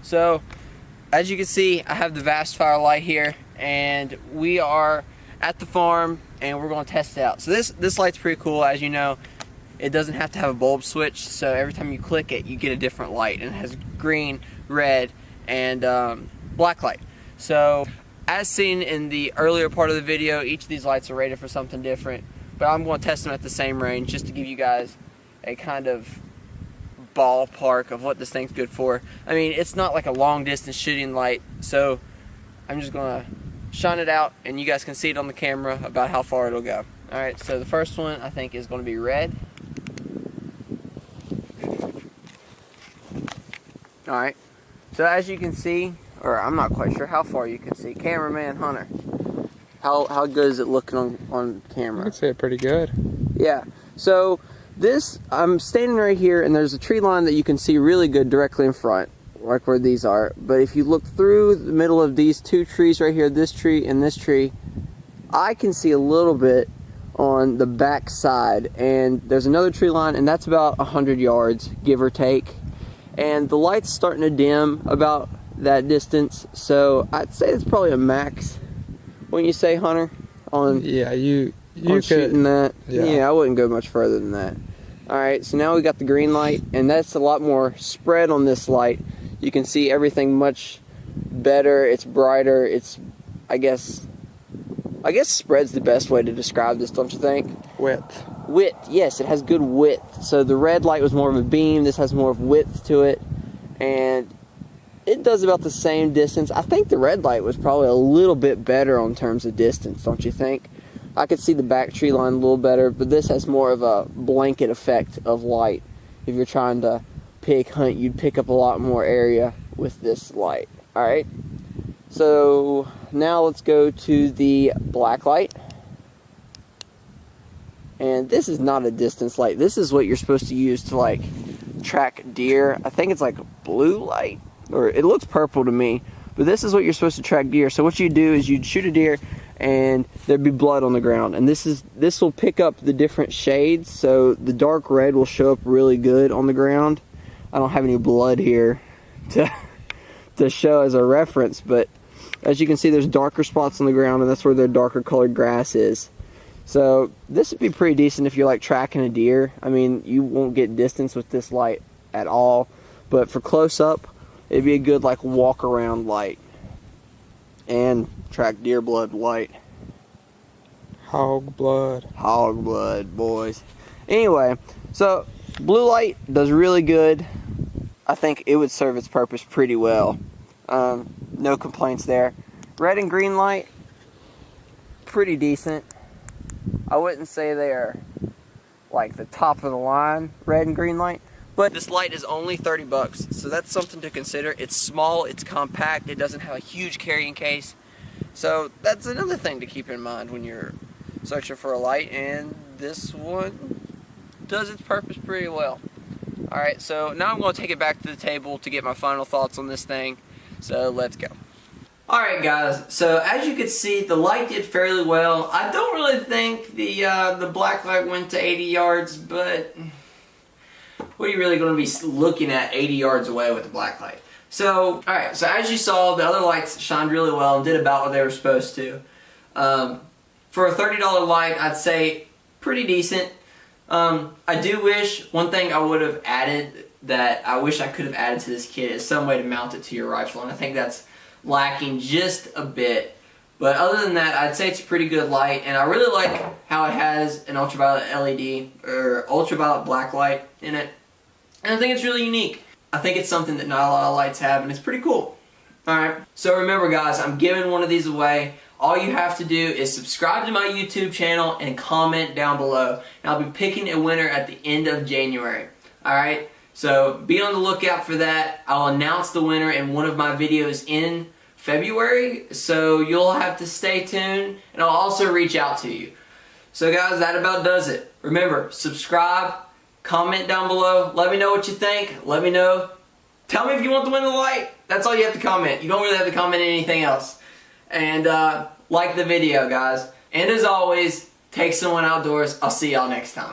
So as you can see, I have the VASTFIRE light here, and we are at the farm and we're going to test it out. So this light's pretty cool. As you know, it doesn't have to have a bulb switch, so every time you click it you get a different light, and it has green, red, and black light. So as seen in the earlier part of the video, each of these lights are rated for something different, but I'm going to test them at the same range just to give you guys a kind of ballpark of what this thing's good for. I mean, it's not like a long distance shooting light, so I'm just gonna shine it out and you guys can see it on the camera about how far it'll go. Alright, so the first one I think is going to be red. Alright, so as you can see, or I'm not quite sure how far you can see, cameraman Hunter, how good is it looking on camera? I can see it pretty good. Yeah, so this, I'm standing right here and there's a tree line that you can see really good directly in front, like where these are. But if you look through the middle of these two trees right here, this tree and this tree, I can see a little bit on the back side. And there's another tree line, and that's about 100 yards, give or take. And the light's starting to dim about that distance, so I'd say it's probably a max. When you say, Hunter, on you shooting that, yeah, I wouldn't go much further than that. Alright, so now we got the green light, and that's a lot more spread on this light. You can see everything much better, it's brighter, it's, I guess spread's the best way to describe this, don't you think? Width, yes, it has good width. So the red light was more of a beam, this has more of width to it, and it does about the same distance. I think the red light was probably a little bit better on terms of distance, don't you think? I could see the back tree line a little better, but this has more of a blanket effect of light. If you're trying to hunt, you'd pick up a lot more area with this light. Alright, so now let's go to the black light. And this is not a distance light. This is what you're supposed to use to like track deer. I think it's like blue light, or it looks purple to me, but this is what you're supposed to track deer. So what you do is you'd shoot a deer and there'd be blood on the ground, and this will pick up the different shades. So the dark red will show up really good on the ground. I don't have any blood here to show as a reference, but as you can see, there's darker spots on the ground, and that's where the darker colored grass is. So this would be pretty decent if you're like tracking a deer. I mean, you won't get distance with this light at all, but for close up, it'd be a good like walk around light and track deer blood light. Hog blood, boys. Anyway, so blue light does really good. I think it would serve its purpose pretty well. No complaints there. Red and green light, pretty decent. I wouldn't say they are like the top of the line red and green light, but this light is only 30 bucks, so that's something to consider. It's small, it's compact, it doesn't have a huge carrying case, so that's another thing to keep in mind when you're searching for a light, and this one does its purpose pretty well. Alright, so now I'm going to take it back to the table to get my final thoughts on this thing, so let's go. Alright guys, so as you can see, the light did fairly well. I don't really think the black light went to 80 yards, but what are you really going to be looking at 80 yards away with the black light? So, alright, so as you saw, the other lights shined really well and did about what they were supposed to. For a $30 light, I'd say pretty decent. I do wish, one thing I would have added that I wish I could have added to this kit is some way to mount it to your rifle, and I think that's lacking just a bit. But other than that, I'd say it's a pretty good light, and I really like how it has an ultraviolet LED, or ultraviolet black light in it, and I think it's really unique. I think it's something that not a lot of lights have, and it's pretty cool. Alright, so remember guys, I'm giving one of these away. All you have to do is subscribe to my YouTube channel and comment down below, and I'll be picking a winner at the end of January. Alright, so be on the lookout for that. I'll announce the winner in one of my videos in February, so you'll have to stay tuned, and I'll also reach out to you. So guys, that about does it. Remember, subscribe, comment down below, let me know what you think, let me know. Tell me if you want to win the light. That's all you have to comment. You don't really have to comment anything else. And like the video, guys. And as always, take someone outdoors. I'll see y'all next time.